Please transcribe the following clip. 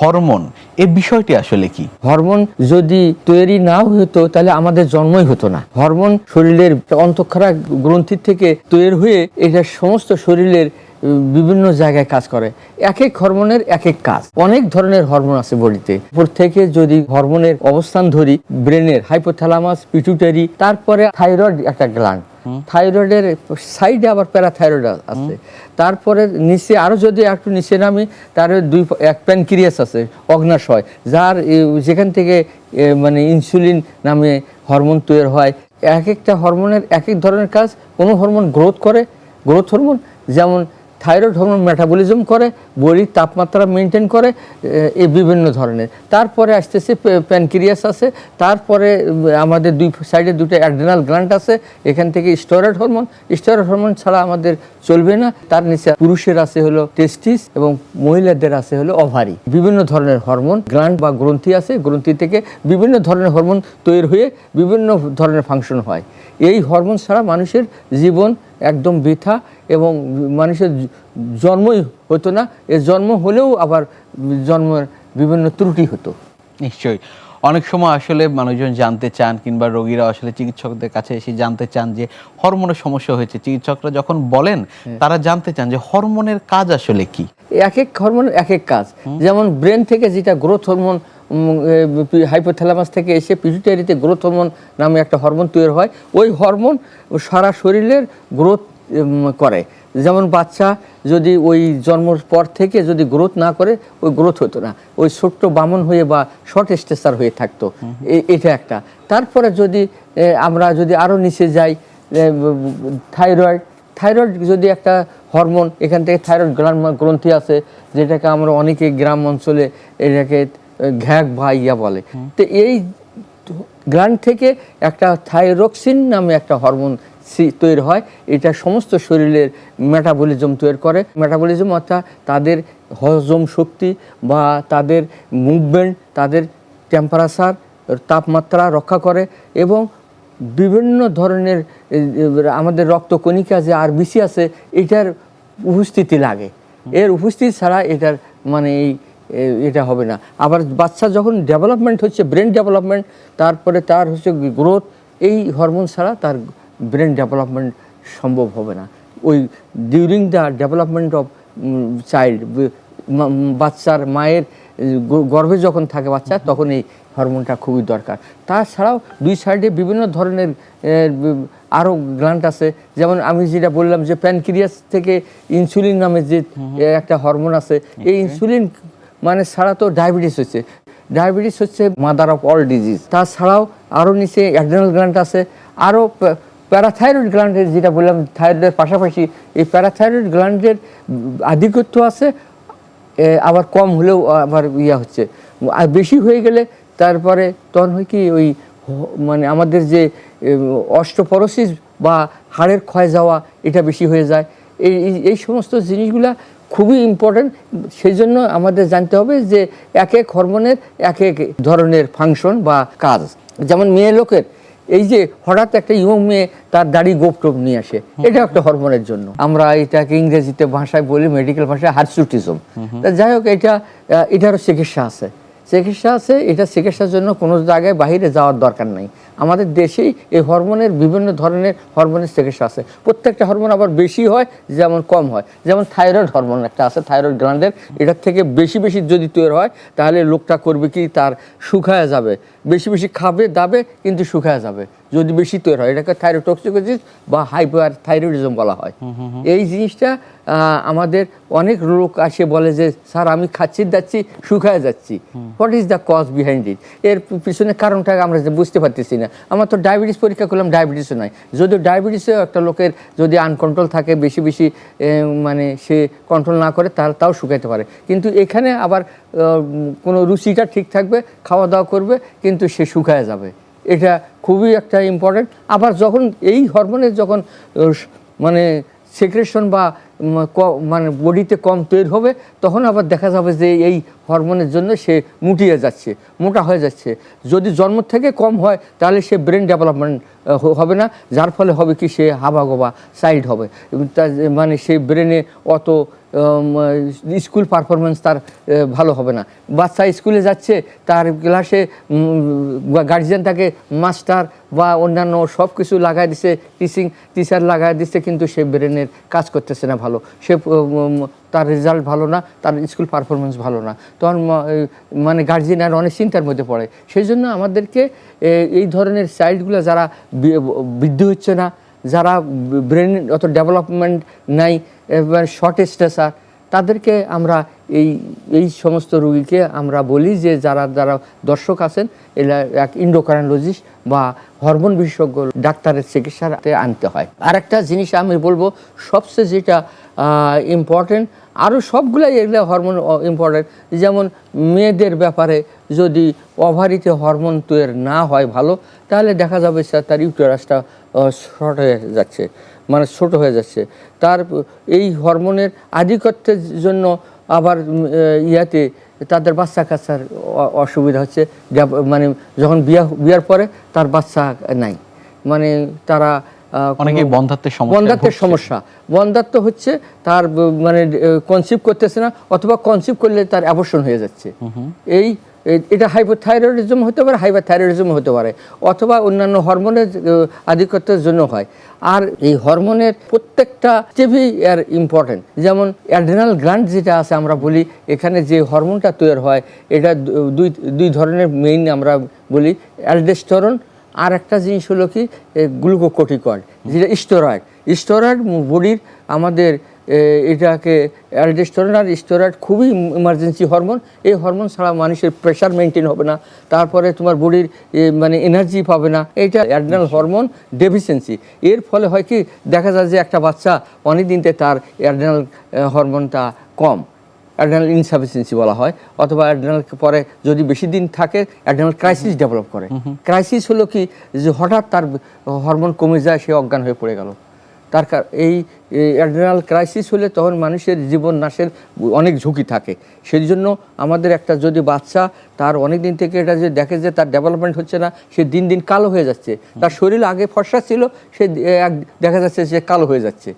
Hormone এই বিষয়টি আসলে কি? হরমোন যদি তৈরি না হতো তাহলে আমাদের জন্মই হতো না। হরমোন শরীরের অন্তঃক্ষরা গ্রন্থি থেকে তৈরি হয়ে এটা সমস্ত শরীরের বিভিন্ন জায়গায় কাজ করে। এক এক হরমোনের এক এক কাজ। অনেক ধরনের হরমোন আছে বডিতে। উপর থেকে যদি হরমোনের অবস্থান ধরি, ব্রেনের হাইপোথ্যালামাস, পিটুইটারি, তারপরে থাইরয়েড একটা গ্ল্যান্ড, থাইরয়েডের সাইডে আবার প্যারাথাইরয়েড আছে, তারপরে নিচে আরো যদি একটু নিচে নামি তার এক প্যানক্রিয়াস আছে, অগ্নাশয়, যার যেখান থেকে মানে ইনসুলিন নামে হরমোন তৈরি হয়। এক একটা হরমোনের এক এক ধরনের কাজ। কোনো হরমোন গ্রোথ করে, গ্রোথ হরমোন, যেমন থাইরয়েড হরমোন মেটাবলিজম করে, বডির তাপমাত্রা মেনটেন করে, এই বিভিন্ন ধরনের। তারপরে আসতেছে প্যানক্রিয়াস আছে, তারপরে আমাদের দুই সাইডে দুটো অ্যাড্রেনাল গ্ল্যান্ড আছে, এখান থেকে স্টেরয়েড হরমোন। স্টেরয়েড হরমোন ছাড়া আমাদের চলবে না। তার নিচে পুরুষের আছে হলো টেস্টিস এবং মহিলাদের আছে হলো ওভারি। বিভিন্ন ধরনের হরমোন গ্ল্যান্ড বা গ্রন্থি আছে, গ্রন্থি থেকে বিভিন্ন ধরনের হরমোন তৈরি হয়ে বিভিন্ন ধরনের ফাংশন হয়। এই হরমোন ছাড়া মানুষের জীবন একদম বৃথা এবং মানুষের জন্মই হতো না। এর জন্ম হলেও আবার জন্মের বিভিন্ন ত্রুটি হতো। নিশ্চয়ই অনেক সময় আসলে মানুষজন জানতে চান কিংবা রোগীরা আসলে চিকিৎসকদের কাছে এসে জানতে চান যে হরমোনের সমস্যা হয়েছে। চিকিৎসকরা যখন বলেন তারা জানতে চান যে হরমোনের কাজ আসলে কি। এক এক হরমোনের এক এক কাজ। যেমন ব্রেন থেকে যেটা গ্রোথ হরমোন, হাইপোথ্যালামাস থেকে এসে পিটুইটারিতে গ্রোথ হরমোন নামে একটা হরমোন তৈরি হয়। ওই হরমোন সারা শরীরের গ্রোথ করে। যেমন বাচ্চা যদি ওই জন্মের পর থেকে যদি গ্রোথ না করে, ওই গ্রোথ হতো না, ওই ছোট্ট বামন হয়ে বা শর্ট স্টেচার হয়ে থাকতো। এটা একটা। তারপরে যদি আমরা যদি আরও নিচে যাই, থাইরয়েড, থাইরয়েড যদি একটা হরমোন, এখান থেকে থাইরয়েড গ্রন্থি আছে, যেটাকে আমরা অনেকে গ্রাম অঞ্চলে এটাকে ঘ্যাক বা ইয়া বলে। তো এই গ্ল্যান্ড থেকে একটা থাইরক্সিন নামে একটা হরমোন তৈরি হয়। এটা সমস্ত শরীরের মেটাবলিজম তৈরি করে। মেটাবলিজম অর্থাৎ তাদের হজম শক্তি বা তাদের মুভমেন্ট, তাদের টেম্পারেচার, তাপমাত্রা রক্ষা করে এবং বিভিন্ন ধরনের আমাদের রক্তকণিকা যে আরবিসি আছে, এটার উপস্থিতি লাগে। এর উপস্থিতি ছাড়া এটার মানে এটা হবে না। আবার বাচ্চা যখন ডেভেলপমেন্ট হচ্ছে, ব্রেন ডেভেলপমেন্ট, তারপরে তার হচ্ছে গ্রোথ, এই হরমোন ছাড়া তার ব্রেন ডেভেলপমেন্ট সম্ভব হবে না। ওই during the development of child, বাচ্চার মায়ের গর্ভে যখন থাকে বাচ্চা, তখন এই হরমোনটা খুবই দরকার। তাছাড়াও দুই সাইডে বিভিন্ন ধরনের আরও গ্ল্যান্ড আছে। যেমন আমি যেটা বললাম যে প্যানক্রিয়াস থেকে ইনসুলিন নামে যে একটা হরমোন আছে, এই ইনসুলিন মানে ছাড়া তো ডায়াবেটিস হচ্ছে। ডায়াবেটিস হচ্ছে মাদার অফ অল ডিজিজ। তাছাড়াও আরও নিচে অ্যাড্রেনাল গ্ল্যান্ড আছে, আরও প্যারাথাইরয়েড গ্ল্যান্ডের যেটা বললাম, থাইরয়েডের পাশাপাশি এই প্যারাথাইরয়েড গ্ল্যান্ডের আধিক্যত্ব আছে। আবার কম হলেও আবার ইয়া হচ্ছে, আর বেশি হয়ে গেলে তারপরে তখন হয় কি, ওই মানে আমাদের যে অস্টিওপরোসিস বা হাড়ের ক্ষয় যাওয়া, এটা বেশি হয়ে যায়। এই সমস্ত জিনিসগুলা খুবই ইম্পর্ট্যান্ট। সেই জন্য আমাদের জানতে হবে যে এক এক হরমোনের এক এক ধরনের ফাংশন বা কাজ। যেমন মেয়ে লোকের এই যে হঠাৎ একটা ইয়ং মেয়ে তার দাড়ি গোপ টোপ নিয়ে আসে, এটা একটা হরমোনের জন্য। আমরা এটাকে ইংরেজিতে ভাষায় বলি, মেডিকেল ভাষায় হার্সুটিজম। যাই হোক, এটারও চিকিৎসা আছে। এটা চিকিৎসার জন্য কোনো জায়গায় বাইরে যাওয়ার দরকার নাই। আমাদের দেশেই এই হরমোনের বিভিন্ন ধরনের হরমোনের চিকিৎসা আছে। প্রত্যেকটা হরমোন আবার বেশি হয়, যেমন কম হয়। যেমন থাইরয়েড হরমোন একটা আছে, থাইরয়েড গ্ল্যান্ডের, এটার থেকে বেশি বেশি যদি তৈরি হয়, তাহলে লোকটা করবে কি, তার শুকায় যাবে। বেশি বেশি খাবে দাবে, কিন্তু শুকায় যাবে যদি বেশি তৈরি হয়। এটাকে থাইরোটক্সিকোসিস বা হাইপার থাইরয়েডিজম বলা হয়। এই জিনিসটা আমাদের অনেক লোক আসে বলে যে, স্যার আমি খাচ্ছি যাচ্ছি, শুকায় যাচ্ছি। What is the cause behind it? এর পিছনে কারণটা আমরা বুঝতে পারতেছি না। আমার তো ডায়াবেটিস পরীক্ষা করলাম, ডায়াবেটিসও নাই। যদিও ডায়াবেটিসেও একটা লোকের যদি আনকন্ট্রোল থাকে, বেশি বেশি মানে সে কন্ট্রোল না করে, তাও শুকাইতে পারে। কিন্তু এখানে আবার কোনো রুচিটা ঠিক থাকবে, খাওয়া দাওয়া করবে, কিন্তু সে শুকায় যাবে। এটা খুবই একটা ইম্পর্টেন্ট। আবার যখন এই হরমোনের যখন মানে সেক্রেশন বা মানে বডিতে কম তৈরি হবে, তখন আবার দেখা যাবে যে এই হরমোনের জন্য সে মুটিয়ে যাচ্ছে, মোটা হয়ে যাচ্ছে। যদি জন্ম থেকে কম হয়, তাহলে সে ব্রেন ডেভেলপমেন্ট হবে না, যার ফলে হবে কি, সে হাবাগোবা চাইল্ড হবে। মানে সে ব্রেনে অত স্কুল পারফরমেন্স তার ভালো হবে না। বাচ্চা স্কুলে যাচ্ছে, তার ক্লাসে গার্জিয়ান তাকে মাস্টার বা অন্যান্য সব কিছু লাগাই দিচ্ছে, টিচার লাগাই দিচ্ছে, কিন্তু সে ব্রেনের কাজ করতেছে না ভালো, সে তার রেজাল্ট ভালো না, তার স্কুল পারফরমেন্স ভালো না, তখন মানে গার্জিয়ান আর অনেক চিন্তার মধ্যে পড়ে। সেই জন্য আমাদেরকে এই ধরনের চাইল্ডগুলো যারা বৃদ্ধি হচ্ছে না, যারা ব্রেন অত ডেভেলপমেন্ট নাই, এবার শর্ট স্ট্যাচার, তাদেরকে আমরা এই সমস্ত রোগীকে আমরা বলি যে যারা দর্শক আছেন, এরা এক এন্ডোক্রাইনোলজিস্ট বা হরমোন বিশেষজ্ঞ ডাক্তারের চিকিৎসাতে আনতে হয়। আর একটা জিনিস আমি বলবো, সবচেয়ে যেটা ইম্পর্টেন্ট, আরও সবগুলাই এগুলো হরমোন ইম্পর্টেন্ট, যেমন মেয়েদের ব্যাপারে যদি ওভারিতে হরমোন তৈরি না হয় ভালো, তাহলে দেখা যাবে তার ইউটেরাসটা শর্ট হয়ে যাচ্ছে, মানে ছোট হয়ে যাচ্ছে। তার এই হরমোনের আধিক্যের জন্য আবার ইয়াতে তাদের বাচ্চা কাচ্চার অসুবিধা হচ্ছে, মানে যখন বিয়ার পরে তার বাচ্চা নাই, মানে তারা অনেকেই বন্ধ্যাত্বের সমস্যা বন্ধ্যাত্ব হচ্ছে, তার মানে কনসিভ করতেছে না, অথবা কনসিভ করলে তার অ্যাবর্শন হয়ে যাচ্ছে। এটা হাইপোথাইরয়েডিজম হতে পারে, হাইপারথাইরয়েডিজম হতে পারে, অথবা অন্যান্য হরমোনের আধিক্যতার জন্য হয়। আর এই হরমোনের প্রত্যেকটা স্টেপই এর ইম্পর্টেন্ট। যেমন অ্যাড্রেনাল গ্ল্যান্ড যেটা আছে, আমরা বলি এখানে যে হরমোনটা তৈরি হয়, এটা দুই ধরনের মেইন আমরা বলি, অ্যালডোস্টেরন, আর একটা জিনিস হলো কি গ্লুকোকর্টিকয়েড, যেটা স্টেরয়েড বডির আমাদের এটাকে অ্যালডোস্টেরন আর স্টেরয়েড খুবই ইমার্জেন্সি হরমোন। এই হরমোন ছাড়া মানুষের প্রেশার মেনটেন হবে না, তারপরে তোমার বডির মানে এনার্জি পাবে না। এইটা অ্যাড্রেনাল হরমোন ডেফিসিয়েন্সি। এর ফলে হয় কি, দেখা যায় যে একটা বাচ্চা অনেক দিনতে তার অ্যাড্রেনাল হরমোনটা কম, অ্যাড্রেনাল ইনসাফিসিয়েন্সি বলা হয়, অথবা অ্যাড্রেনাল পরে যদি বেশি দিন থাকে অ্যাড্রেনাল ক্রাইসিস ডেভেলপ করে। ক্রাইসিস হলো কি, যে হঠাৎ তার হরমোন কমে যায়, সে অজ্ঞান হয়ে পড়ে গেল। তার এই অ্যাড্রেনাল ক্রাইসিস হলে তখন মানুষের জীবন নাশের অনেক ঝুঁকি থাকে। সেই জন্য আমাদের একটা যদি বাচ্চা তার অনেক দিন থেকে এটা যে দেখে যে তার ডেভেলপমেন্ট হচ্ছে না, সে দিন দিন কালো হয়ে যাচ্ছে, তার শরীর আগে ফর্সা ছিল, সে দেখা যাচ্ছে সে কালো হয়ে যাচ্ছে।